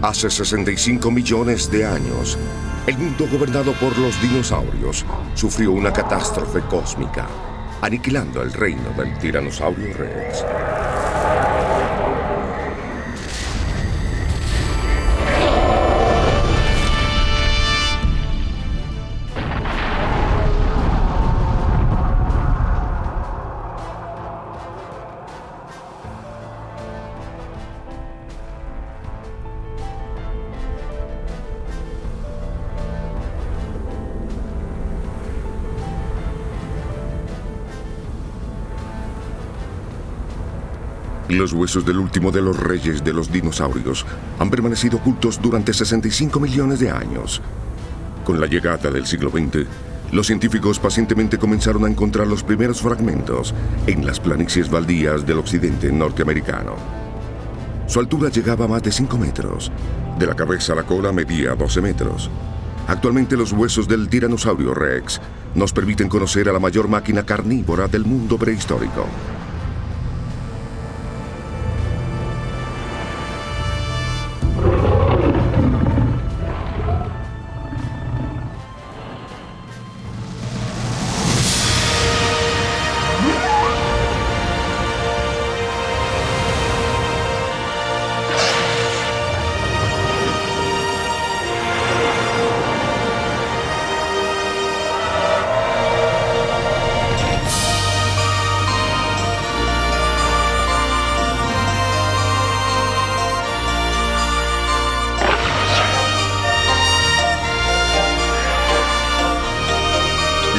Hace 65 millones de años, el mundo gobernado por los dinosaurios sufrió una catástrofe cósmica, aniquilando el reino del Tiranosaurio Rex. Los huesos del último de los reyes de los dinosaurios han permanecido ocultos durante 65 millones de años. Con la llegada del siglo XX, los científicos pacientemente comenzaron a encontrar los primeros fragmentos en las planicies baldías del occidente norteamericano. Su altura llegaba a más de 5 metros. De la cabeza a la cola medía 12 metros. Actualmente los huesos del Tiranosaurio Rex nos permiten conocer a la mayor máquina carnívora del mundo prehistórico.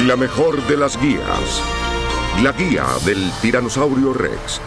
La mejor de las guías. La guía del Tiranosaurio Rex.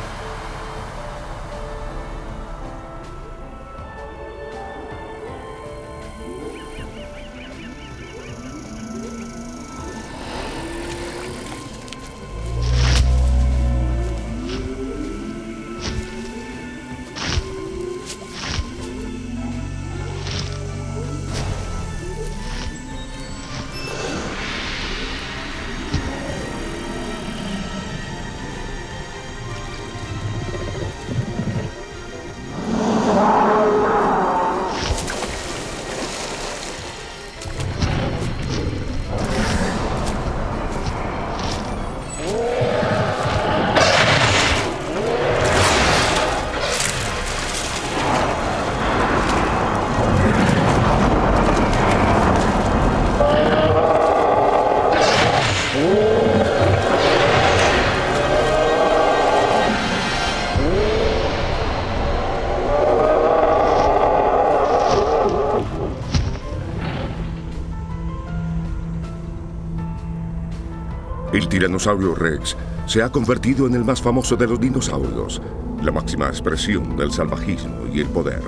El Tiranosaurio Rex se ha convertido en el más famoso de los dinosaurios, la máxima expresión del salvajismo y el poder.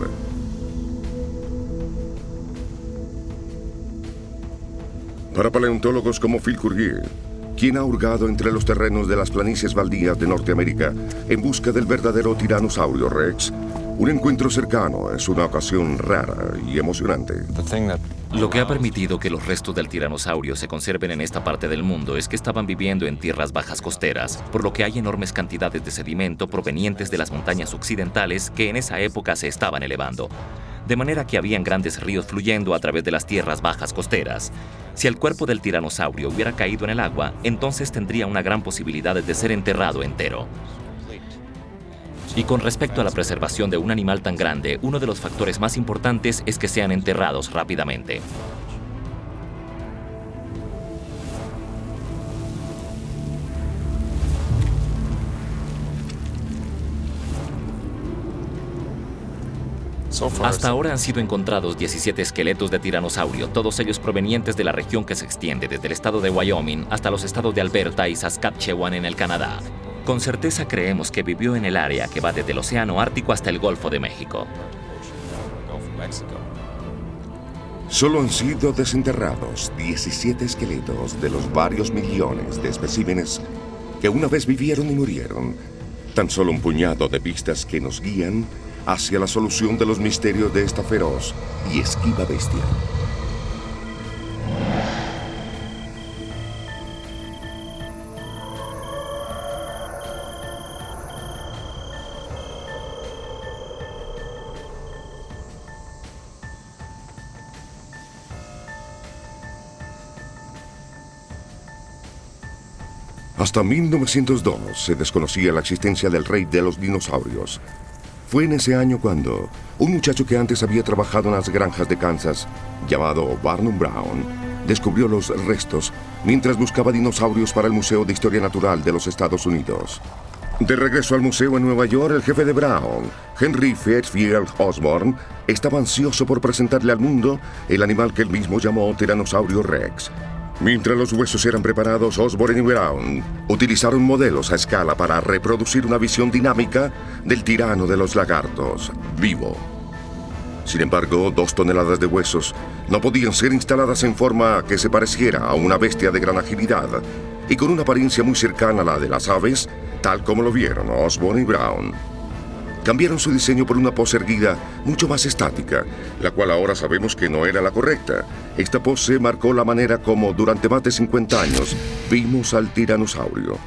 Para paleontólogos como Phil Currier, quien ha hurgado entre los terrenos de las planicies baldías de Norteamérica en busca del verdadero Tiranosaurio Rex, un encuentro cercano es una ocasión rara y emocionante. Lo que ha permitido que los restos del tiranosaurio se conserven en esta parte del mundo es que estaban viviendo en tierras bajas costeras, por lo que hay enormes cantidades de sedimento provenientes de las montañas occidentales que en esa época se estaban elevando. De manera que habían grandes ríos fluyendo a través de las tierras bajas costeras. Si el cuerpo del tiranosaurio hubiera caído en el agua, entonces tendría una gran posibilidad de ser enterrado entero. Y con respecto a la preservación de un animal tan grande, uno de los factores más importantes es que sean enterrados rápidamente. Hasta ahora han sido encontrados 17 esqueletos de tiranosaurio, todos ellos provenientes de la región que se extiende desde el estado de Wyoming hasta los estados de Alberta y Saskatchewan en el Canadá. Con certeza creemos que vivió en el área que va desde el Océano Ártico hasta el Golfo de México. Solo han sido desenterrados 17 esqueletos de los varios millones de especímenes que una vez vivieron y murieron. Tan solo un puñado de pistas que nos guían hacia la solución de los misterios de esta feroz y esquiva bestia. Hasta 1902 se desconocía la existencia del rey de los dinosaurios. Fue en ese año cuando un muchacho que antes había trabajado en las granjas de Kansas, llamado Barnum Brown, descubrió los restos mientras buscaba dinosaurios para el Museo de Historia Natural de los Estados Unidos. De regreso al museo en Nueva York, el jefe de Brown, Henry Fairfield Osborn, estaba ansioso por presentarle al mundo el animal que él mismo llamó Tyrannosaurio Rex. Mientras los huesos eran preparados, Osborn y Brown utilizaron modelos a escala para reproducir una visión dinámica del tirano de los lagartos, vivo. Sin embargo, 2 toneladas de huesos no podían ser instaladas en forma que se pareciera a una bestia de gran agilidad y con una apariencia muy cercana a la de las aves, tal como lo vieron Osborn y Brown. Cambiaron su diseño por una pose erguida mucho más estática, la cual ahora sabemos que no era la correcta. Esta pose marcó la manera como durante más de 50 años vimos al tiranosaurio.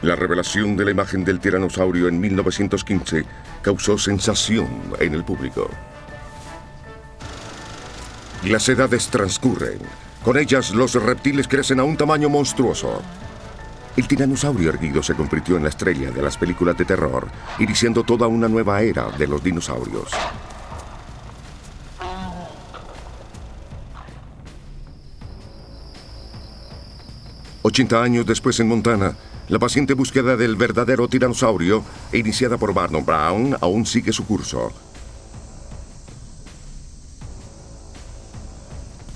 La revelación de la imagen del tiranosaurio en 1915 causó sensación en el público. Las edades transcurren. Con ellas, los reptiles crecen a un tamaño monstruoso. El tiranosaurio erguido se convirtió en la estrella de las películas de terror, iniciando toda una nueva era de los dinosaurios. «80 años después en Montana, la paciente búsqueda del verdadero tiranosaurio, iniciada por Barnum Brown, aún sigue su curso.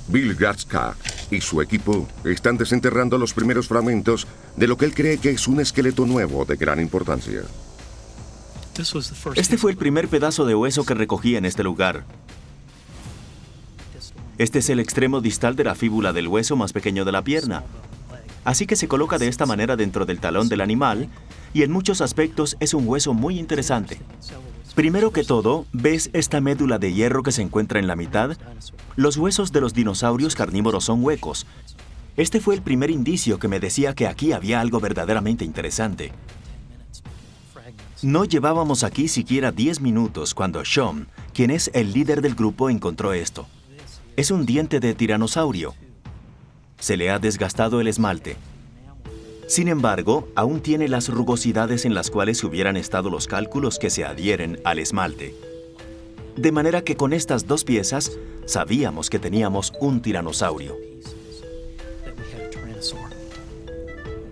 Bill Gatzka y su equipo están desenterrando los primeros fragmentos de lo que él cree que es un esqueleto nuevo de gran importancia. Este fue el primer pedazo de hueso que recogí en este lugar. Este es el extremo distal de la fíbula del hueso más pequeño de la pierna. Así que se coloca de esta manera dentro del talón del animal y en muchos aspectos es un hueso muy interesante. Primero que todo, ¿ves esta médula de hierro que se encuentra en la mitad? Los huesos de los dinosaurios carnívoros son huecos. Este fue el primer indicio que me decía que aquí había algo verdaderamente interesante. No llevábamos aquí siquiera 10 minutos cuando Sean, quien es el líder del grupo, encontró esto. Es un diente de tiranosaurio. Se le ha desgastado el esmalte. Sin embargo, aún tiene las rugosidades en las cuales hubieran estado los cálculos que se adhieren al esmalte. De manera que con estas 2 piezas, sabíamos que teníamos un tiranosaurio.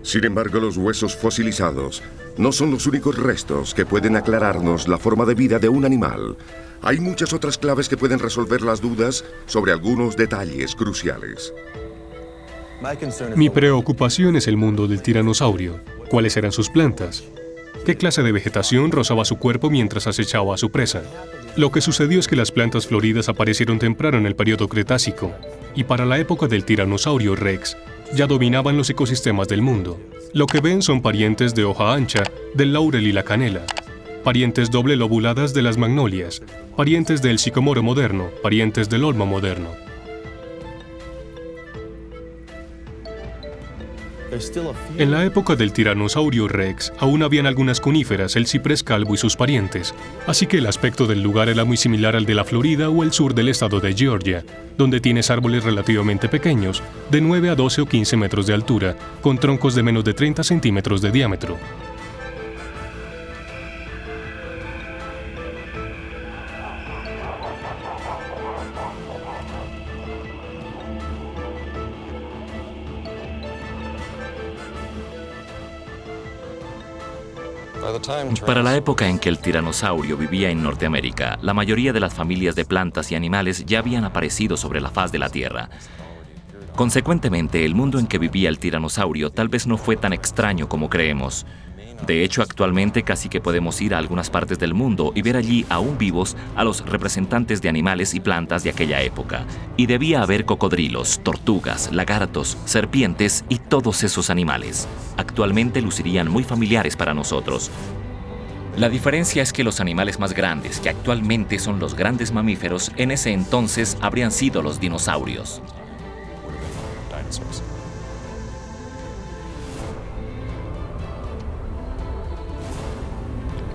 Sin embargo, los huesos fosilizados no son los únicos restos que pueden aclararnos la forma de vida de un animal. Hay muchas otras claves que pueden resolver las dudas sobre algunos detalles cruciales. Mi preocupación es el mundo del tiranosaurio. ¿Cuáles eran sus plantas? ¿Qué clase de vegetación rozaba su cuerpo mientras acechaba a su presa? Lo que sucedió es que las plantas floridas aparecieron temprano en el período Cretácico, y para la época del tiranosaurio Rex, ya dominaban los ecosistemas del mundo. Lo que ven son parientes de hoja ancha, del laurel y la canela, parientes doble lobuladas de las magnolias, parientes del sicomoro moderno, parientes del olmo moderno. En la época del tiranosaurio Rex, aún habían algunas coníferas, el ciprés calvo y sus parientes, así que el aspecto del lugar era muy similar al de la Florida o el sur del estado de Georgia, donde tienes árboles relativamente pequeños, de 9 a 12 o 15 metros de altura, con troncos de menos de 30 centímetros de diámetro. Para la época en que el tiranosaurio vivía en Norteamérica, la mayoría de las familias de plantas y animales ya habían aparecido sobre la faz de la Tierra. Consecuentemente, el mundo en que vivía el tiranosaurio tal vez no fue tan extraño como creemos. De hecho, actualmente casi que podemos ir a algunas partes del mundo y ver allí aún vivos a los representantes de animales y plantas de aquella época. Y debía haber cocodrilos, tortugas, lagartos, serpientes y todos esos animales. Actualmente lucirían muy familiares para nosotros. La diferencia es que los animales más grandes, que actualmente son los grandes mamíferos, en ese entonces habrían sido los dinosaurios.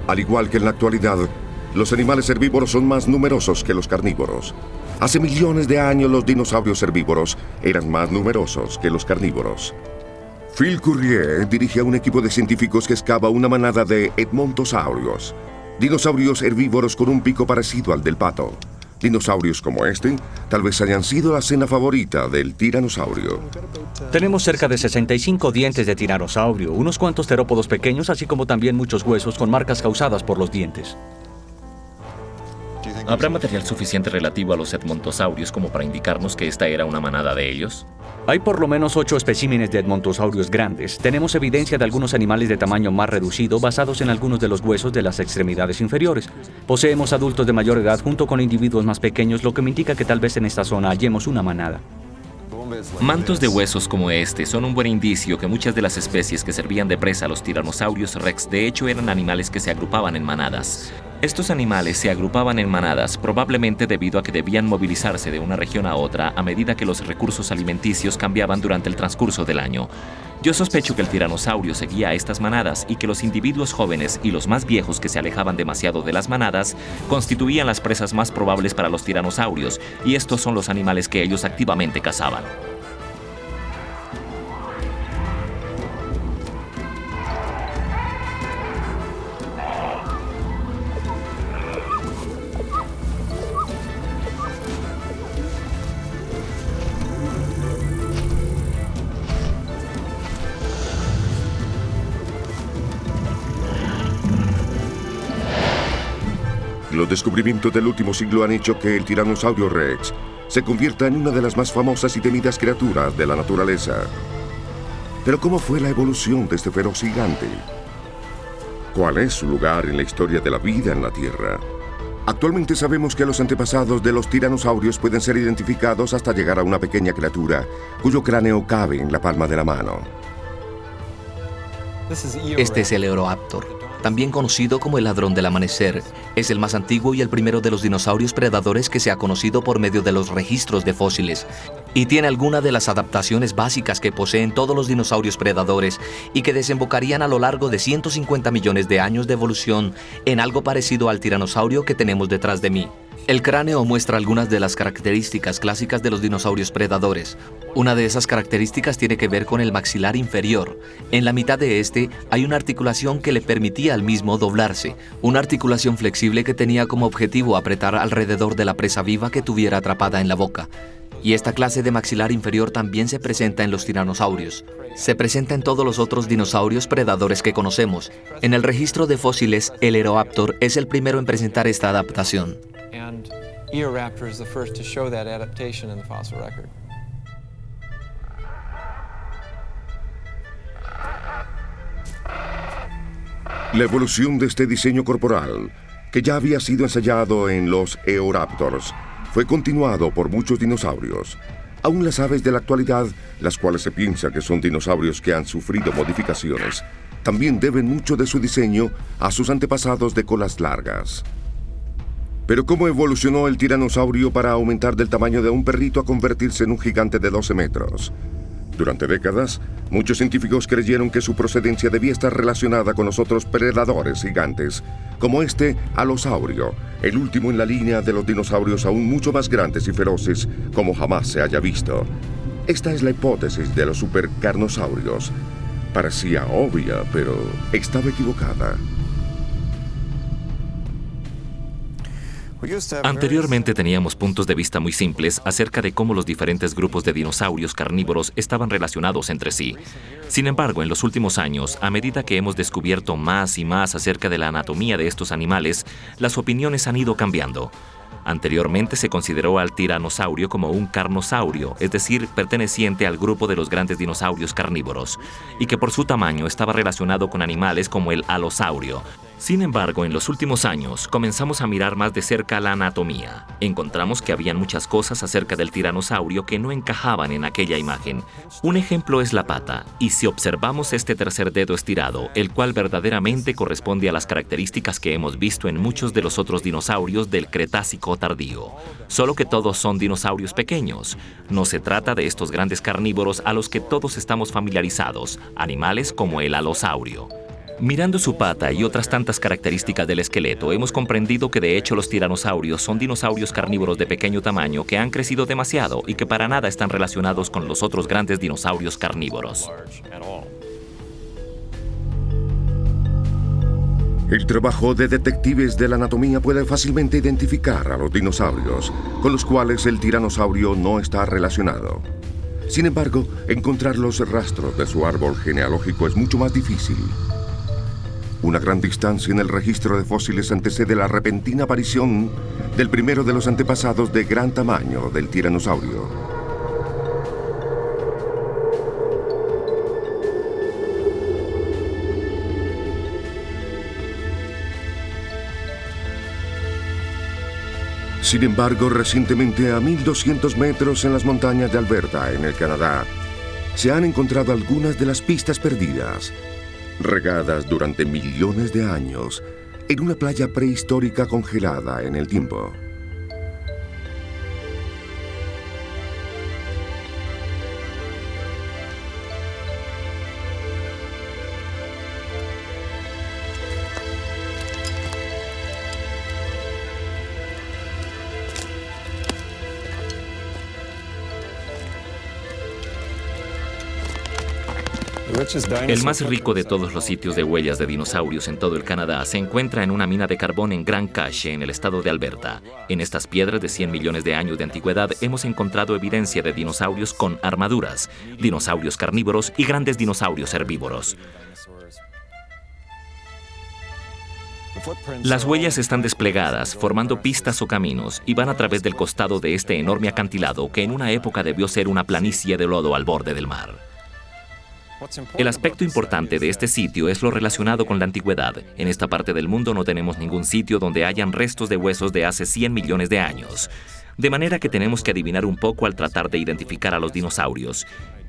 Al igual que en la actualidad, los animales herbívoros son más numerosos que los carnívoros. Hace millones de años los dinosaurios herbívoros eran más numerosos que los carnívoros. Phil Currier dirige a un equipo de científicos que excava una manada de edmontosaurios, dinosaurios herbívoros con un pico parecido al del pato. Dinosaurios como este tal vez hayan sido la cena favorita del tiranosaurio. Tenemos cerca de 65 dientes de tiranosaurio, unos cuantos terópodos pequeños, así como también muchos huesos con marcas causadas por los dientes. ¿Habrá material suficiente relativo a los edmontosaurios como para indicarnos que esta era una manada de ellos? Hay por lo menos 8 especímenes de edmontosaurios grandes. Tenemos evidencia de algunos animales de tamaño más reducido basados en algunos de los huesos de las extremidades inferiores. Poseemos adultos de mayor edad junto con individuos más pequeños, lo que me indica que tal vez en esta zona hallemos una manada. Mantos de huesos como este son un buen indicio que muchas de las especies que servían de presa a los tiranosaurios rex de hecho eran animales que se agrupaban en manadas. Estos animales se agrupaban en manadas probablemente debido a que debían movilizarse de una región a otra a medida que los recursos alimenticios cambiaban durante el transcurso del año. Yo sospecho que el tiranosaurio seguía a estas manadas y que los individuos jóvenes y los más viejos que se alejaban demasiado de las manadas constituían las presas más probables para los tiranosaurios, y estos son los animales que ellos activamente cazaban. Los descubrimientos del último siglo han hecho que el tiranosaurio rex se convierta en una de las más famosas y temidas criaturas de la naturaleza. Pero ¿cómo fue la evolución de este feroz gigante? ¿Cuál es su lugar en la historia de la vida en la Tierra? Actualmente sabemos que los antepasados de los tiranosaurios pueden ser identificados hasta llegar a una pequeña criatura cuyo cráneo cabe en la palma de la mano. Este es el Eoraptor, también conocido como el ladrón del amanecer. Es el más antiguo y el primero de los dinosaurios predadores que se ha conocido por medio de los registros de fósiles, y tiene algunas de las adaptaciones básicas que poseen todos los dinosaurios predadores y que desembocarían a lo largo de 150 millones de años de evolución en algo parecido al tiranosaurio que tenemos detrás de mí. El cráneo muestra algunas de las características clásicas de los dinosaurios predadores. Una de esas características tiene que ver con el maxilar inferior. En la mitad de este hay una articulación que le permitía al mismo doblarse, una articulación flexible que tenía como objetivo apretar alrededor de la presa viva que tuviera atrapada en la boca. Y esta clase de maxilar inferior también se presenta en los tiranosaurios. Se presenta en todos los otros dinosaurios predadores que conocemos. En el registro de fósiles, el Eoraptor es el primero en presentar esta adaptación. And Eoraptor is the first to show that adaptation in the fossil record. La evolución de este diseño corporal, que ya había sido ensayado en los Eoraptors, fue continuado por muchos dinosaurios. Aún las aves de la actualidad, las cuales se piensa que son dinosaurios que han sufrido modificaciones, también deben mucho de su diseño a sus antepasados de colas largas. Pero ¿cómo evolucionó el tiranosaurio para aumentar del tamaño de un perrito a convertirse en un gigante de 12 metros? Durante décadas, muchos científicos creyeron que su procedencia debía estar relacionada con los otros predadores gigantes, como este alosaurio, el último en la línea de los dinosaurios aún mucho más grandes y feroces como jamás se haya visto. Esta es la hipótesis de los supercarnosaurios. Parecía obvia, pero estaba equivocada. Anteriormente teníamos puntos de vista muy simples acerca de cómo los diferentes grupos de dinosaurios carnívoros estaban relacionados entre sí. Sin embargo, en los últimos años, a medida que hemos descubierto más y más acerca de la anatomía de estos animales, las opiniones han ido cambiando. Anteriormente se consideró al tiranosaurio como un carnosaurio, es decir, perteneciente al grupo de los grandes dinosaurios carnívoros, y que por su tamaño estaba relacionado con animales como el alosaurio. Sin embargo, en los últimos años comenzamos a mirar más de cerca la anatomía. Encontramos que habían muchas cosas acerca del tiranosaurio que no encajaban en aquella imagen. Un ejemplo es la pata, y si observamos este tercer dedo estirado, el cual verdaderamente corresponde a las características que hemos visto en muchos de los otros dinosaurios del Cretácico tardío, solo que todos son dinosaurios pequeños. No se trata de estos grandes carnívoros a los que todos estamos familiarizados, animales como el alosaurio. Mirando su pata y otras tantas características del esqueleto, hemos comprendido que de hecho los tiranosaurios son dinosaurios carnívoros de pequeño tamaño que han crecido demasiado y que para nada están relacionados con los otros grandes dinosaurios carnívoros. El trabajo de detectives de la anatomía puede fácilmente identificar a los dinosaurios, con los cuales el tiranosaurio no está relacionado. Sin embargo, encontrar los rastros de su árbol genealógico es mucho más difícil. Una gran distancia en el registro de fósiles antecede la repentina aparición del primero de los antepasados de gran tamaño del tiranosaurio. Sin embargo, recientemente a 1200 metros en las montañas de Alberta, en el Canadá, se han encontrado algunas de las pistas perdidas, regadas durante millones de años en una playa prehistórica congelada en el tiempo. El más rico de todos los sitios de huellas de dinosaurios en todo el Canadá se encuentra en una mina de carbón en Grand Cache, en el estado de Alberta. En estas piedras de 100 millones de años de antigüedad hemos encontrado evidencia de dinosaurios con armaduras, dinosaurios carnívoros y grandes dinosaurios herbívoros. Las huellas están desplegadas, formando pistas o caminos, y van a través del costado de este enorme acantilado que en una época debió ser una planicie de lodo al borde del mar. El aspecto importante de este sitio es lo relacionado con la antigüedad. En esta parte del mundo no tenemos ningún sitio donde hayan restos de huesos de hace 100 millones de años. De manera que tenemos que adivinar un poco al tratar de identificar a los dinosaurios.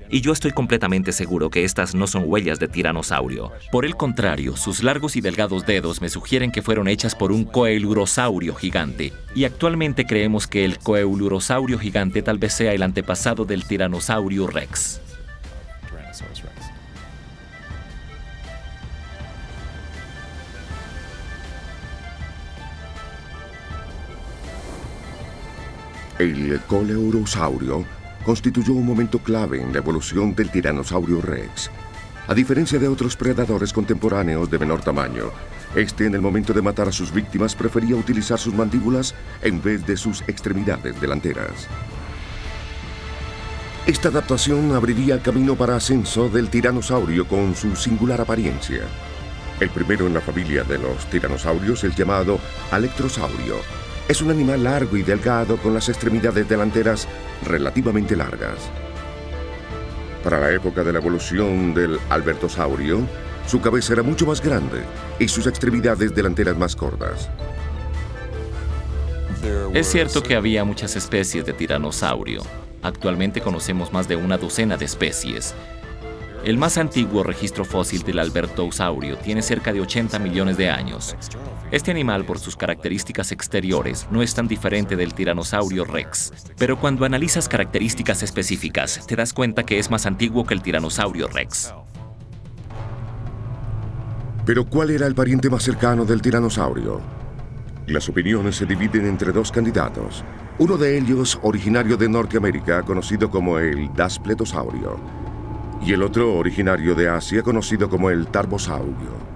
Y yo estoy completamente seguro que estas no son huellas de tiranosaurio. Por el contrario, sus largos y delgados dedos me sugieren que fueron hechas por un coelurosaurio gigante. Y actualmente creemos que el coelurosaurio gigante tal vez sea el antepasado del tiranosaurio rex. El coelurosaurio constituyó un momento clave en la evolución del tiranosaurio rex. A diferencia de otros predadores contemporáneos de menor tamaño, este en el momento de matar a sus víctimas prefería utilizar sus mandíbulas en vez de sus extremidades delanteras. Esta adaptación abriría el camino para ascenso del tiranosaurio con su singular apariencia. El primero en la familia de los tiranosaurios, el llamado alectrosaurio, es un animal largo y delgado con las extremidades delanteras relativamente largas. Para la época de la evolución del albertosaurio, su cabeza era mucho más grande y sus extremidades delanteras más cortas. Es cierto que había muchas especies de tiranosaurio. Actualmente conocemos más de una docena de especies. El más antiguo registro fósil del albertosaurio tiene cerca de 80 millones de años. Este animal, por sus características exteriores, no es tan diferente del tiranosaurio rex. Pero cuando analizas características específicas, te das cuenta que es más antiguo que el tiranosaurio rex. Pero ¿cuál era el pariente más cercano del tiranosaurio? Las opiniones se dividen entre dos candidatos. Uno de ellos, originario de Norteamérica, conocido como el daspletosaurio, y el otro, originario de Asia, conocido como el tarbosaurio.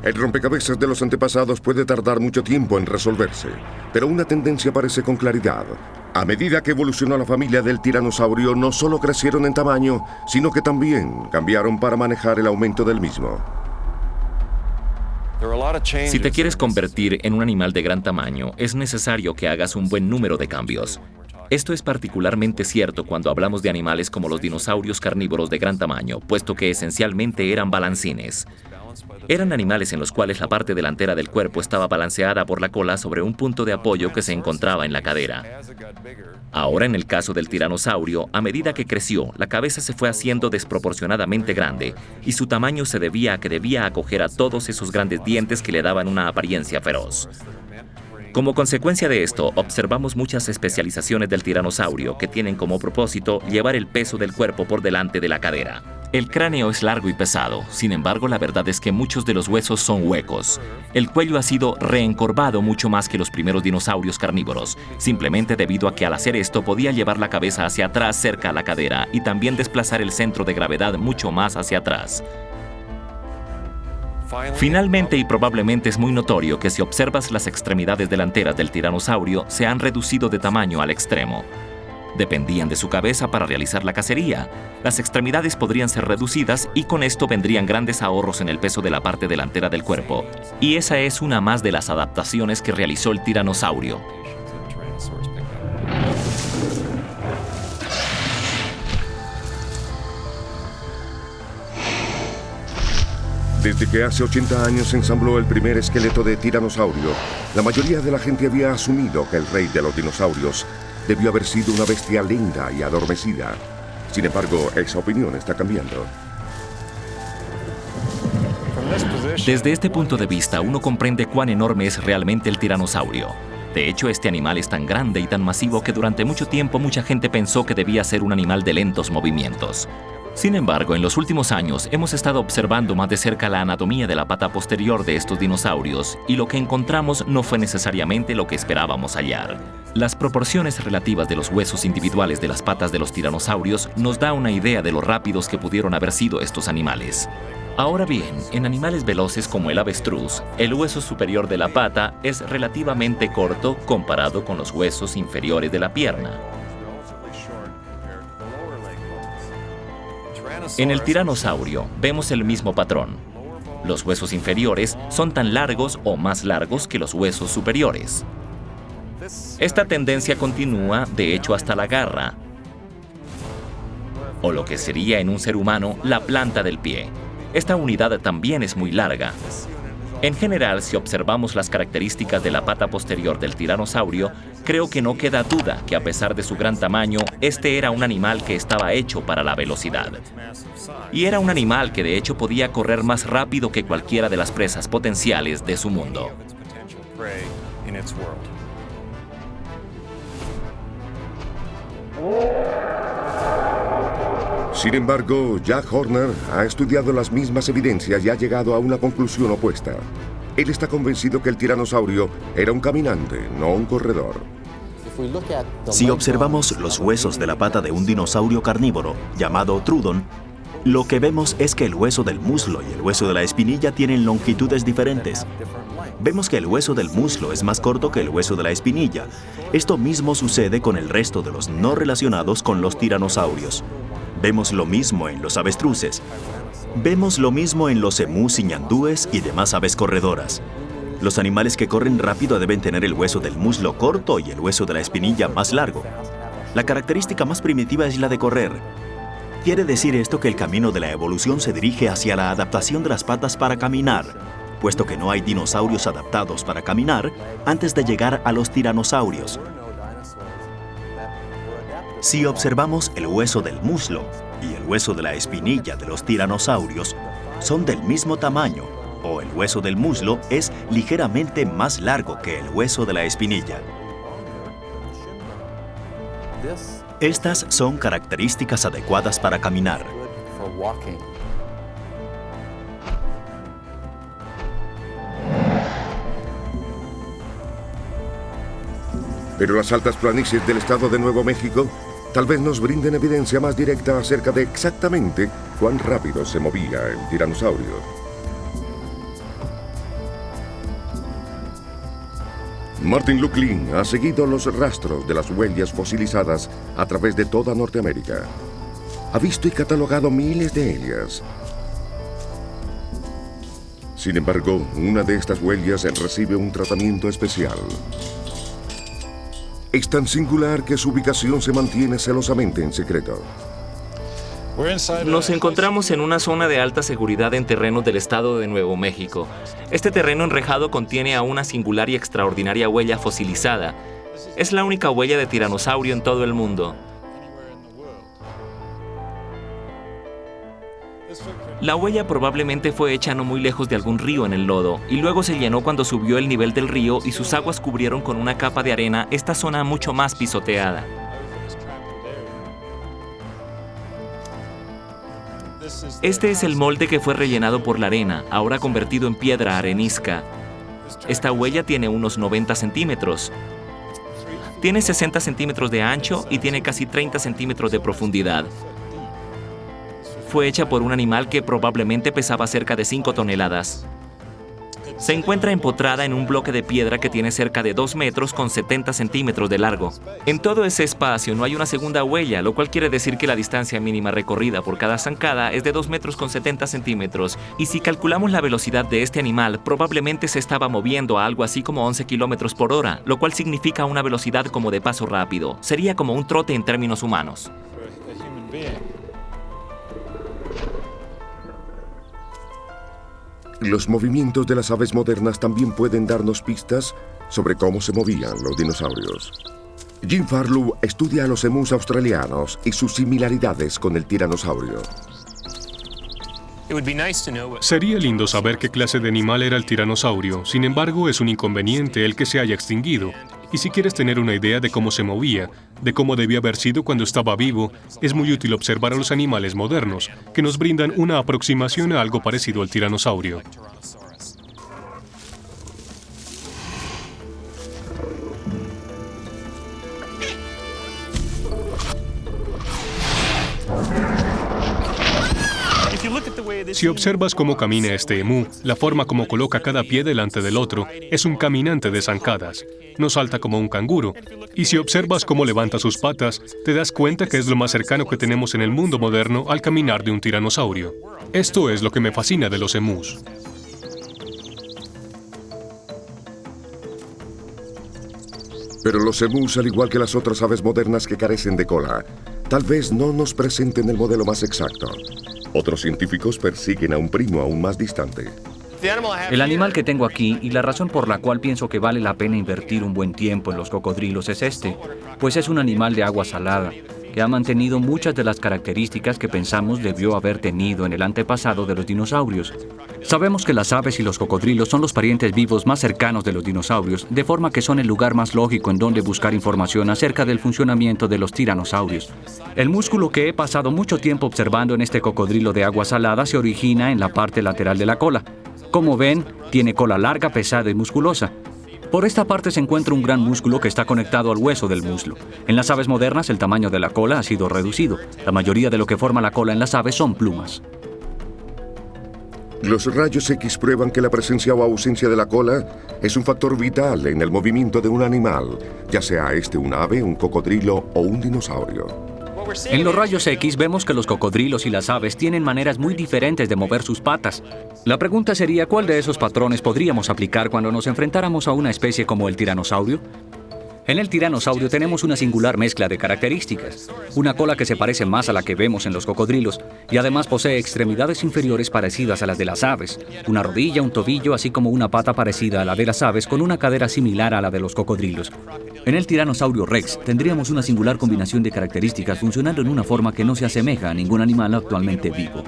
El rompecabezas de los antepasados puede tardar mucho tiempo en resolverse, pero una tendencia aparece con claridad. A medida que evolucionó la familia del tiranosaurio, no solo crecieron en tamaño, sino que también cambiaron para manejar el aumento del mismo. Si te quieres convertir en un animal de gran tamaño, es necesario que hagas un buen número de cambios. Esto es particularmente cierto cuando hablamos de animales como los dinosaurios carnívoros de gran tamaño, puesto que esencialmente eran balancines. Eran animales en los cuales la parte delantera del cuerpo estaba balanceada por la cola sobre un punto de apoyo que se encontraba en la cadera. Ahora, en el caso del tiranosaurio, a medida que creció, la cabeza se fue haciendo desproporcionadamente grande y su tamaño se debía a que debía acoger a todos esos grandes dientes que le daban una apariencia feroz. Como consecuencia de esto, observamos muchas especializaciones del tiranosaurio que tienen como propósito llevar el peso del cuerpo por delante de la cadera. El cráneo es largo y pesado, sin embargo, la verdad es que muchos de los huesos son huecos. El cuello ha sido reencorvado mucho más que los primeros dinosaurios carnívoros, simplemente debido a que al hacer esto podía llevar la cabeza hacia atrás cerca a la cadera y también desplazar el centro de gravedad mucho más hacia atrás. Finalmente, y probablemente es muy notorio que si observas las extremidades delanteras del tiranosaurio, se han reducido de tamaño al extremo. Dependían de su cabeza para realizar la cacería. Las extremidades podrían ser reducidas y con esto vendrían grandes ahorros en el peso de la parte delantera del cuerpo. Y esa es una más de las adaptaciones que realizó el tiranosaurio. Desde que hace 80 años se ensambló el primer esqueleto de tiranosaurio, la mayoría de la gente había asumido que el rey de los dinosaurios debió haber sido una bestia lenta y adormecida. Sin embargo, esa opinión está cambiando. Desde este punto de vista, uno comprende cuán enorme es realmente el tiranosaurio. De hecho, este animal es tan grande y tan masivo que durante mucho tiempo mucha gente pensó que debía ser un animal de lentos movimientos. Sin embargo, en los últimos años hemos estado observando más de cerca la anatomía de la pata posterior de estos dinosaurios y lo que encontramos no fue necesariamente lo que esperábamos hallar. Las proporciones relativas de los huesos individuales de las patas de los tiranosaurios nos da una idea de lo rápidos que pudieron haber sido estos animales. Ahora bien, en animales veloces como el avestruz, el hueso superior de la pata es relativamente corto comparado con los huesos inferiores de la pierna. En el tiranosaurio vemos el mismo patrón. Los huesos inferiores son tan largos o más largos que los huesos superiores. Esta tendencia continúa, de hecho, hasta la garra, o lo que sería en un ser humano la planta del pie. Esta unidad también es muy larga. En general, si observamos las características de la pata posterior del tiranosaurio, creo que no queda duda que a pesar de su gran tamaño, este era un animal que estaba hecho para la velocidad. Y era un animal que de hecho podía correr más rápido que cualquiera de las presas potenciales de su mundo. Sin embargo, Jack Horner ha estudiado las mismas evidencias y ha llegado a una conclusión opuesta. Él está convencido que el tiranosaurio era un caminante, no un corredor. Si observamos los huesos de la pata de un dinosaurio carnívoro llamado Trudon, lo que vemos es que el hueso del muslo y el hueso de la espinilla tienen longitudes diferentes. Vemos que el hueso del muslo es más corto que el hueso de la espinilla. Esto mismo sucede con el resto de los no relacionados con los tiranosaurios. Vemos lo mismo en los avestruces. Vemos lo mismo en los emús y ñandúes y demás aves corredoras. Los animales que corren rápido deben tener el hueso del muslo corto y el hueso de la espinilla más largo. La característica más primitiva es la de correr. Quiere decir esto que el camino de la evolución se dirige hacia la adaptación de las patas para caminar, puesto que no hay dinosaurios adaptados para caminar antes de llegar a los tiranosaurios. Si observamos el hueso del muslo y el hueso de la espinilla de los tiranosaurios, son del mismo tamaño, o el hueso del muslo es ligeramente más largo que el hueso de la espinilla. Estas son características adecuadas para caminar. Pero las altas planicies del estado de Nuevo México tal vez nos brinden evidencia más directa acerca de exactamente cuán rápido se movía el tiranosaurio. Martin Luklin ha seguido los rastros de las huellas fosilizadas a través de toda Norteamérica. Ha visto y catalogado miles de ellas. Sin embargo, una de estas huellas recibe un tratamiento especial. Es tan singular que su ubicación se mantiene celosamente en secreto. Nos encontramos en una zona de alta seguridad en terrenos del estado de Nuevo México. Este terreno enrejado contiene a una singular y extraordinaria huella fosilizada. Es la única huella de tiranosaurio en todo el mundo. La huella probablemente fue hecha no muy lejos de algún río en el lodo, y luego se llenó cuando subió el nivel del río y sus aguas cubrieron con una capa de arena esta zona mucho más pisoteada. Este es el molde que fue rellenado por la arena, ahora convertido en piedra arenisca. Esta huella tiene unos 90 centímetros. Tiene 60 centímetros de ancho y tiene casi 30 centímetros de profundidad. Fue hecha por un animal que probablemente pesaba cerca de 5 toneladas. Se encuentra empotrada en un bloque de piedra que tiene cerca de 2 metros con 70 centímetros de largo. En todo ese espacio no hay una segunda huella, lo cual quiere decir que la distancia mínima recorrida por cada zancada es de 2 metros con 70 centímetros. Y si calculamos la velocidad de este animal, probablemente se estaba moviendo a algo así como 11 kilómetros por hora, lo cual significa una velocidad como de paso rápido. Sería como un trote en términos humanos. Los movimientos de las aves modernas también pueden darnos pistas sobre cómo se movían los dinosaurios. Jim Farlow estudia a los emus australianos y sus similaridades con el tiranosaurio. Sería lindo saber qué clase de animal era el tiranosaurio, sin embargo es un inconveniente el que se haya extinguido. Y si quieres tener una idea de cómo se movía, de cómo debía haber sido cuando estaba vivo, es muy útil observar a los animales modernos, que nos brindan una aproximación a algo parecido al tiranosaurio. Si observas cómo camina este emú, la forma como coloca cada pie delante del otro, es un caminante de zancadas. No salta como un canguro. Y si observas cómo levanta sus patas, te das cuenta que es lo más cercano que tenemos en el mundo moderno al caminar de un tiranosaurio. Esto es lo que me fascina de los emús. Pero los emús, al igual que las otras aves modernas que carecen de cola, tal vez no nos presenten el modelo más exacto. Otros científicos persiguen a un primo aún más distante. El animal que tengo aquí y la razón por la cual pienso que vale la pena invertir un buen tiempo en los cocodrilos es este, pues es un animal de agua salada, que ha mantenido muchas de las características que pensamos debió haber tenido en el antepasado de los dinosaurios. Sabemos que las aves y los cocodrilos son los parientes vivos más cercanos de los dinosaurios, de forma que son el lugar más lógico en donde buscar información acerca del funcionamiento de los tiranosaurios. El músculo que he pasado mucho tiempo observando en este cocodrilo de agua salada se origina en la parte lateral de la cola. Como ven, tiene cola larga, pesada y musculosa. Por esta parte se encuentra un gran músculo que está conectado al hueso del muslo. En las aves modernas el tamaño de la cola ha sido reducido. La mayoría de lo que forma la cola en las aves son plumas. Los rayos X prueban que la presencia o ausencia de la cola es un factor vital en el movimiento de un animal, ya sea este un ave, un cocodrilo o un dinosaurio. En los rayos X vemos que los cocodrilos y las aves tienen maneras muy diferentes de mover sus patas. La pregunta sería, ¿cuál de esos patrones podríamos aplicar cuando nos enfrentáramos a una especie como el tiranosaurio? En el tiranosaurio tenemos una singular mezcla de características. Una cola que se parece más a la que vemos en los cocodrilos y además posee extremidades inferiores parecidas a las de las aves, una rodilla, un tobillo, así como una pata parecida a la de las aves con una cadera similar a la de los cocodrilos. En el tiranosaurio Rex tendríamos una singular combinación de características funcionando en una forma que no se asemeja a ningún animal actualmente vivo.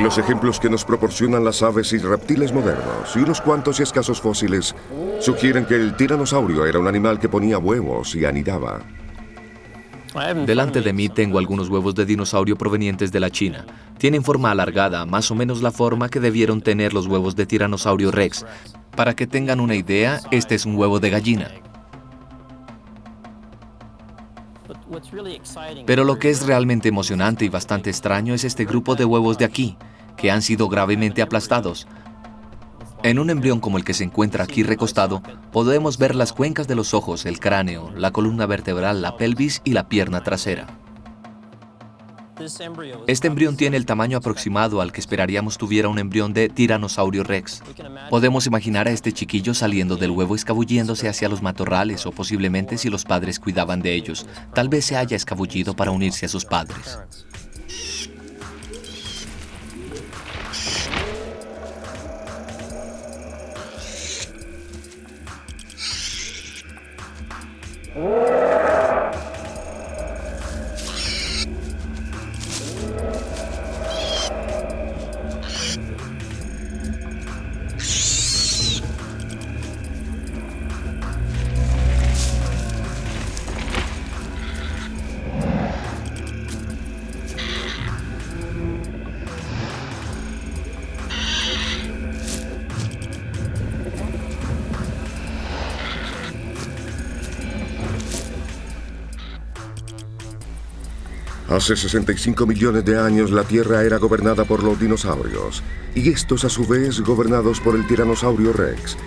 Los ejemplos que nos proporcionan las aves y reptiles modernos y unos cuantos y escasos fósiles sugieren que el tiranosaurio era un animal que ponía huevos y anidaba. Delante de mí tengo algunos huevos de dinosaurio provenientes de la China. Tienen forma alargada, más o menos la forma que debieron tener los huevos de tiranosaurio Rex. Para que tengan una idea, este es un huevo de gallina. Pero lo que es realmente emocionante y bastante extraño es este grupo de huevos de aquí, que han sido gravemente aplastados. En un embrión como el que se encuentra aquí recostado, podemos ver las cuencas de los ojos, el cráneo, la columna vertebral, la pelvis y la pierna trasera. Este embrión tiene el tamaño aproximado al que esperaríamos tuviera un embrión de Tiranosaurio Rex. Podemos imaginar a este chiquillo saliendo del huevo escabulléndose hacia los matorrales o posiblemente si los padres cuidaban de ellos, tal vez se haya escabullido para unirse a sus padres. Hace 65 millones de años la Tierra era gobernada por los dinosaurios, y estos a su vez gobernados por el Tiranosaurio Rex,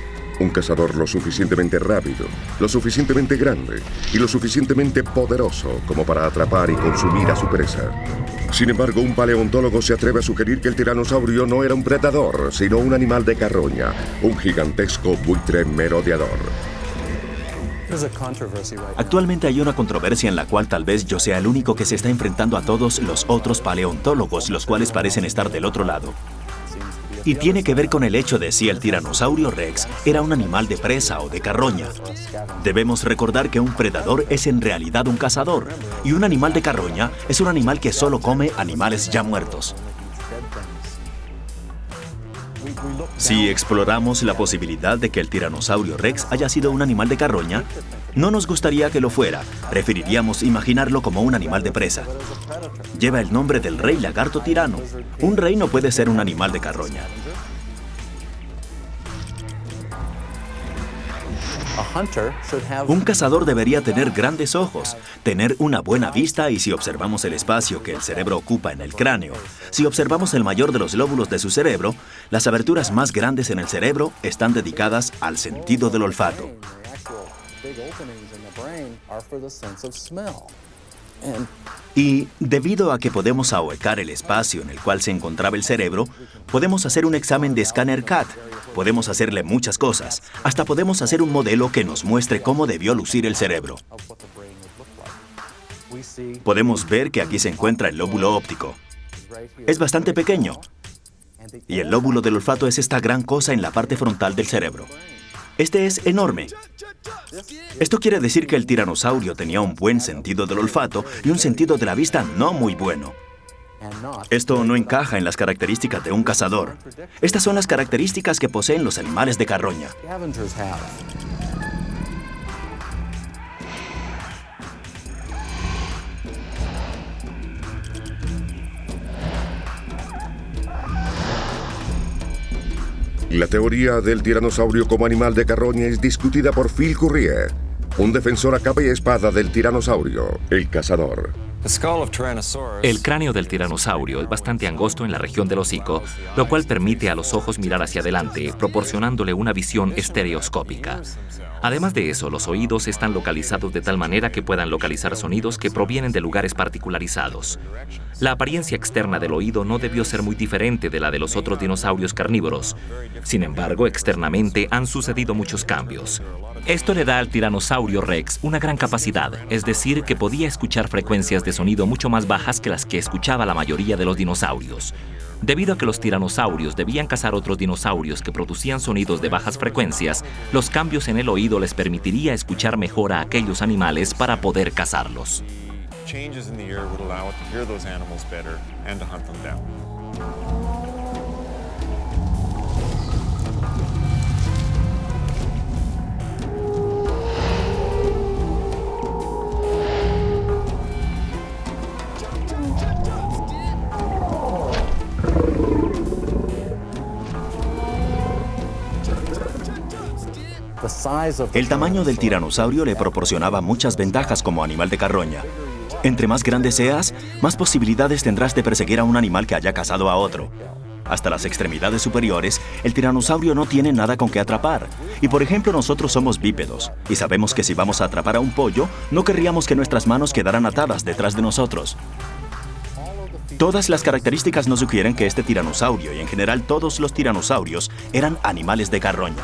un cazador lo suficientemente rápido, lo suficientemente grande y lo suficientemente poderoso como para atrapar y consumir a su presa. Sin embargo, un paleontólogo se atreve a sugerir que el tiranosaurio no era un predador, sino un animal de carroña, un gigantesco buitre merodeador. Actualmente hay una controversia en la cual tal vez yo sea el único que se está enfrentando a todos los otros paleontólogos, los cuales parecen estar del otro lado. Y tiene que ver con el hecho de si el Tiranosaurio Rex era un animal de presa o de carroña. Debemos recordar que un predador es en realidad un cazador, y un animal de carroña es un animal que solo come animales ya muertos. Si exploramos la posibilidad de que el Tiranosaurio Rex haya sido un animal de carroña, no nos gustaría que lo fuera, preferiríamos imaginarlo como un animal de presa. Lleva el nombre del rey lagarto tirano. Un rey no puede ser un animal de carroña. Un cazador debería tener grandes ojos, tener una buena vista y si observamos el espacio que el cerebro ocupa en el cráneo, si observamos el mayor de los lóbulos de su cerebro, las aberturas más grandes en el cerebro están dedicadas al sentido del olfato. Y debido a que podemos ahuecar el espacio en el cual se encontraba el cerebro, podemos hacer un examen de escáner CAT. Podemos hacerle muchas cosas. Hasta podemos hacer un modelo que nos muestre cómo debió lucir el cerebro. Podemos ver que aquí se encuentra el lóbulo óptico. Es bastante pequeño. Y el lóbulo del olfato es esta gran cosa en la parte frontal del cerebro. Este es enorme. Esto quiere decir que el tiranosaurio tenía un buen sentido del olfato y un sentido de la vista no muy bueno. Esto no encaja en las características de un cazador. Estas son las características que poseen los animales de carroña. La teoría del tiranosaurio como animal de carroña es discutida por Phil Currie, un defensor a capa y espada del tiranosaurio, el cazador. El cráneo del tiranosaurio es bastante angosto en la región del hocico, lo cual permite a los ojos mirar hacia adelante, proporcionándole una visión estereoscópica. Además de eso, los oídos están localizados de tal manera que puedan localizar sonidos que provienen de lugares particularizados. La apariencia externa del oído no debió ser muy diferente de la de los otros dinosaurios carnívoros. Sin embargo, externamente han sucedido muchos cambios. Esto le da al Tiranosaurio Rex una gran capacidad, es decir, que podía escuchar frecuencias de sonido mucho más bajas que las que escuchaba la mayoría de los dinosaurios. Debido a que los tiranosaurios debían cazar otros dinosaurios que producían sonidos de bajas frecuencias, los cambios en el oído les permitiría escuchar mejor a aquellos animales para poder cazarlos. El tamaño del tiranosaurio le proporcionaba muchas ventajas como animal de carroña. Entre más grande seas, más posibilidades tendrás de perseguir a un animal que haya cazado a otro. hasta las extremidades superiores, el tiranosaurio no tiene nada con que atrapar. Y por ejemplo, nosotros somos bípedos, y sabemos que si vamos a atrapar a un pollo, no querríamos que nuestras manos quedaran atadas detrás de nosotros. Todas las características nos sugieren que este tiranosaurio, y en general todos los tiranosaurios, eran animales de carroña.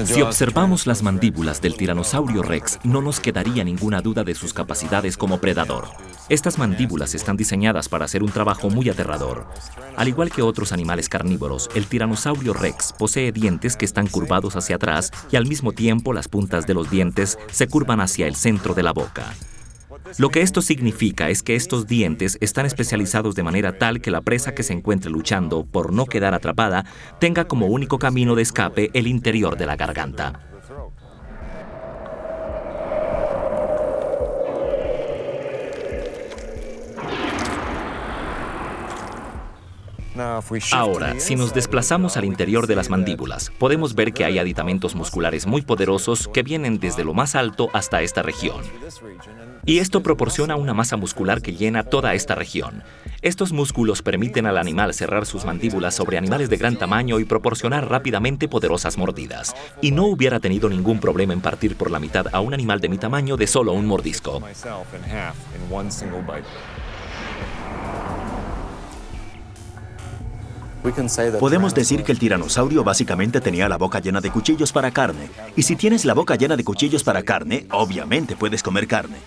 Si observamos las mandíbulas del tiranosaurio Rex, no nos quedaría ninguna duda de sus capacidades como predador. Estas mandíbulas están diseñadas para hacer un trabajo muy aterrador. Al igual que otros animales carnívoros, el tiranosaurio Rex posee dientes que están curvados hacia atrás y al mismo tiempo las puntas de los dientes se curvan hacia el centro de la boca. Lo que esto significa es que estos dientes están especializados de manera tal que la presa que se encuentre luchando por no quedar atrapada tenga como único camino de escape el interior de la garganta. Ahora, si nos desplazamos al interior de las mandíbulas, podemos ver que hay aditamentos musculares muy poderosos que vienen desde lo más alto hasta esta región. Y esto proporciona una masa muscular que llena toda esta región. Estos músculos permiten al animal cerrar sus mandíbulas sobre animales de gran tamaño y proporcionar rápidamente poderosas mordidas. Y no hubiera tenido ningún problema en partir por la mitad a un animal de mi tamaño de solo un mordisco. Podemos decir que el tiranosaurio básicamente tenía la boca llena de cuchillos para carne. Y si tienes la boca llena de cuchillos para carne, obviamente puedes comer carne.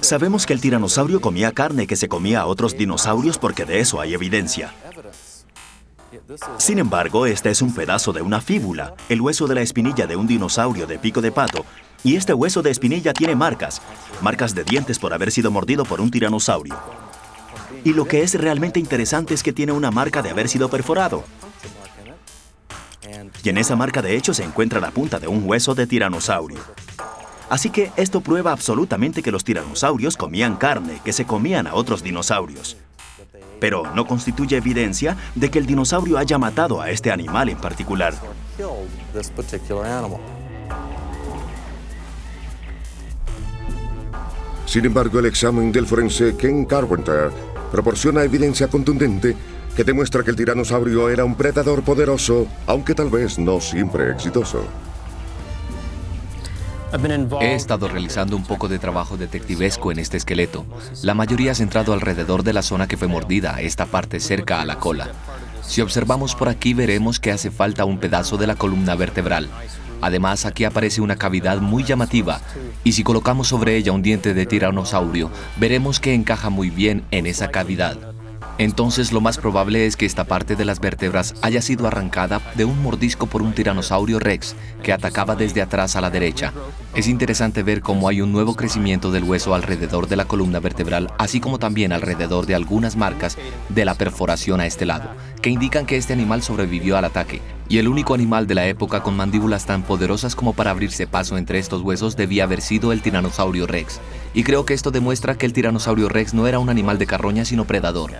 Sabemos que el tiranosaurio comía carne que se comía a otros dinosaurios porque de eso hay evidencia. Sin embargo, este es un pedazo de una fíbula, el hueso de la espinilla de un dinosaurio de pico de pato. Y este hueso de espinilla tiene marcas de dientes por haber sido mordido por un tiranosaurio. Y lo que es realmente interesante es que tiene una marca de haber sido perforado. Y en esa marca de hecho se encuentra la punta de un hueso de tiranosaurio. Así que esto prueba absolutamente que los tiranosaurios comían carne, que se comían a otros dinosaurios. Pero no constituye evidencia de que el dinosaurio haya matado a este animal en particular. Sin embargo, el examen del forense Ken Carpenter proporciona evidencia contundente que demuestra que el tiranosaurio era un predador poderoso, aunque tal vez no siempre exitoso. He estado realizando un poco de trabajo detectivesco en este esqueleto. La mayoría centrado alrededor de la zona que fue mordida, esta parte cerca a la cola. Si observamos por aquí veremos que hace falta un pedazo de la columna vertebral. Además, aquí aparece una cavidad muy llamativa, y si colocamos sobre ella un diente de tiranosaurio, veremos que encaja muy bien en esa cavidad. Entonces, lo más probable es que esta parte de las vértebras haya sido arrancada de un mordisco por un tiranosaurio Rex que atacaba desde atrás a la derecha. Es interesante ver cómo hay un nuevo crecimiento del hueso alrededor de la columna vertebral, así como también alrededor de algunas marcas de la perforación a este lado, que indican que este animal sobrevivió al ataque. Y el único animal de la época con mandíbulas tan poderosas como para abrirse paso entre estos huesos debía haber sido el tiranosaurio Rex. Y creo que esto demuestra que el tiranosaurio Rex no era un animal de carroña, sino predador.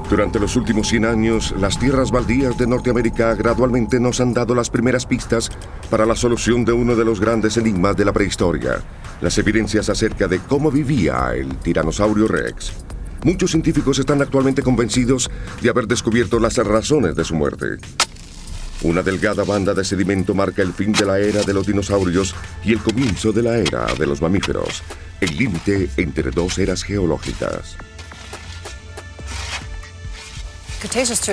Durante los últimos 100 años, las tierras baldías de Norteamérica gradualmente nos han dado las primeras pistas para la solución de uno de los grandes enigmas de la prehistoria, las evidencias acerca de cómo vivía el tiranosaurio Rex. Muchos científicos están actualmente convencidos de haber descubierto las razones de su muerte. Una delgada banda de sedimento marca el fin de la era de los dinosaurios y el comienzo de la era de los mamíferos, el límite entre dos eras geológicas.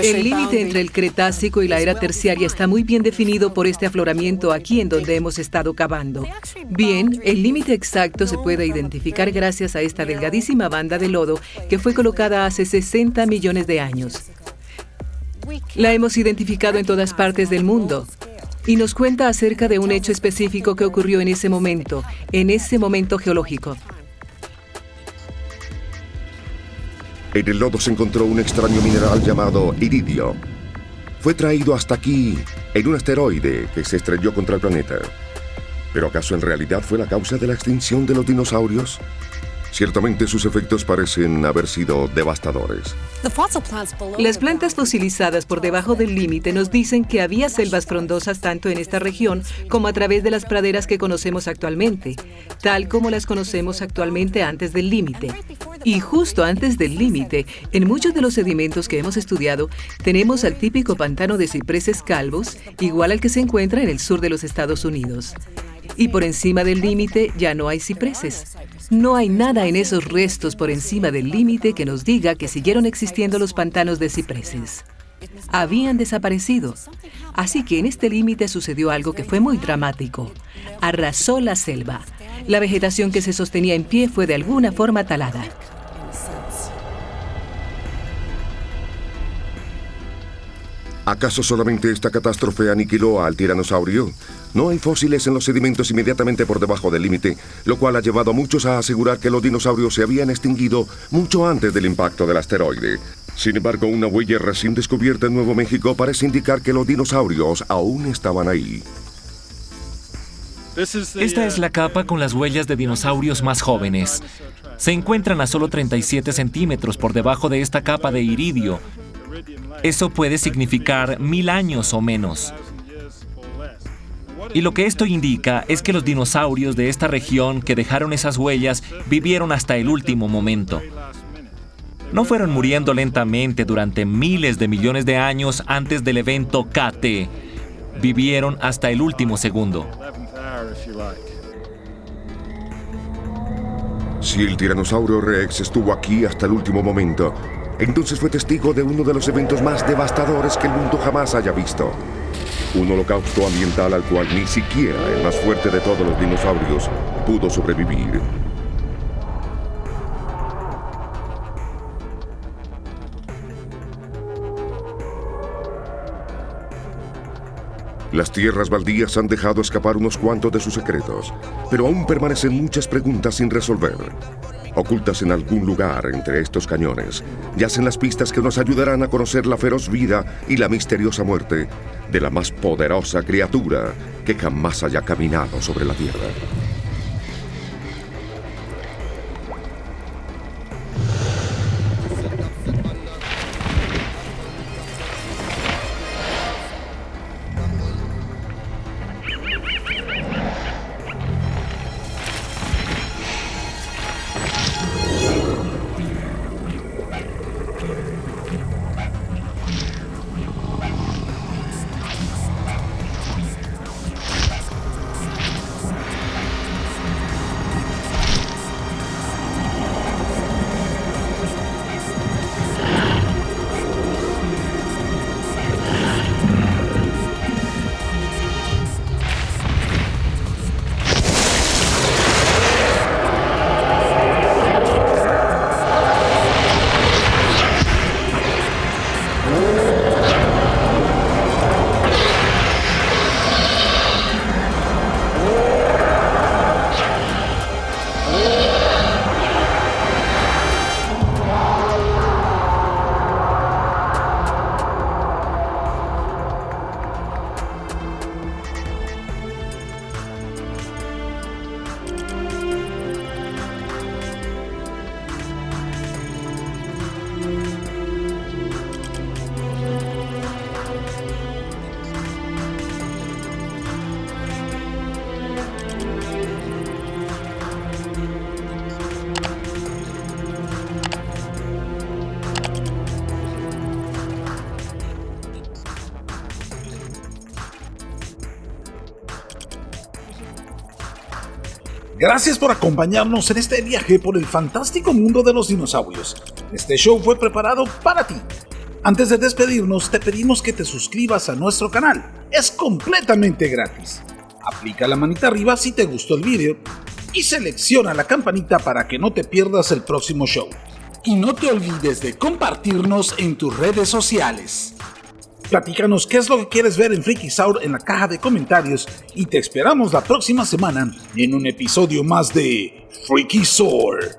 El límite entre el Cretácico y la era terciaria está muy bien definido por este afloramiento aquí en donde hemos estado cavando. Bien, el límite exacto se puede identificar gracias a esta delgadísima banda de lodo que fue colocada hace 60 millones de años. La hemos identificado en todas partes del mundo y nos cuenta acerca de un hecho específico que ocurrió en ese momento geológico. En el lodo se encontró un extraño mineral llamado iridio. Fue traído hasta aquí en un asteroide que se estrelló contra el planeta. ¿Pero acaso en realidad fue la causa de la extinción de los dinosaurios? Ciertamente sus efectos parecen haber sido devastadores. Las plantas fosilizadas por debajo del límite nos dicen que había selvas frondosas tanto en esta región como a través de las praderas que conocemos actualmente, tal como las conocemos actualmente antes del límite. Y justo antes del límite, en muchos de los sedimentos que hemos estudiado, tenemos al típico pantano de cipreses calvos, igual al que se encuentra en el sur de los Estados Unidos. Y por encima del límite ya no hay cipreses. No hay nada en esos restos por encima del límite que nos diga que siguieron existiendo los pantanos de cipreses. Habían desaparecido. Así que en este límite sucedió algo que fue muy dramático. Arrasó la selva. La vegetación que se sostenía en pie fue de alguna forma talada. ¿Acaso solamente esta catástrofe aniquiló al tiranosaurio? No hay fósiles en los sedimentos inmediatamente por debajo del límite, lo cual ha llevado a muchos a asegurar que los dinosaurios se habían extinguido mucho antes del impacto del asteroide. Sin embargo, una huella recién descubierta en Nuevo México parece indicar que los dinosaurios aún estaban ahí. Esta es la capa con las huellas de dinosaurios más jóvenes. Se encuentran a solo 37 centímetros por debajo de esta capa de iridio. Eso puede significar 1000 años o menos. Y lo que esto indica es que los dinosaurios de esta región que dejaron esas huellas vivieron hasta el último momento. No fueron muriendo lentamente durante miles de millones de años antes del evento KT. Vivieron hasta el último segundo. Si el tiranosaurio Rex estuvo aquí hasta el último momento, entonces fue testigo de uno de los eventos más devastadores que el mundo jamás haya visto. Un holocausto ambiental al cual ni siquiera el más fuerte de todos los dinosaurios pudo sobrevivir. Las tierras baldías han dejado escapar unos cuantos de sus secretos, pero aún permanecen muchas preguntas sin resolver. Ocultas en algún lugar entre estos cañones, yacen las pistas que nos ayudarán a conocer la feroz vida y la misteriosa muerte de la más poderosa criatura que jamás haya caminado sobre la Tierra. Gracias por acompañarnos en este viaje por el fantástico mundo de los dinosaurios. Este show fue preparado para ti. Antes de despedirnos, te pedimos que te suscribas a nuestro canal. Es completamente gratis. Aplica la manita arriba si te gustó el video y selecciona la campanita para que no te pierdas el próximo show. Y no te olvides de compartirnos en tus redes sociales. Platícanos qué es lo que quieres ver en Freakisaur en la caja de comentarios y te esperamos la próxima semana en un episodio más de Freakisaur.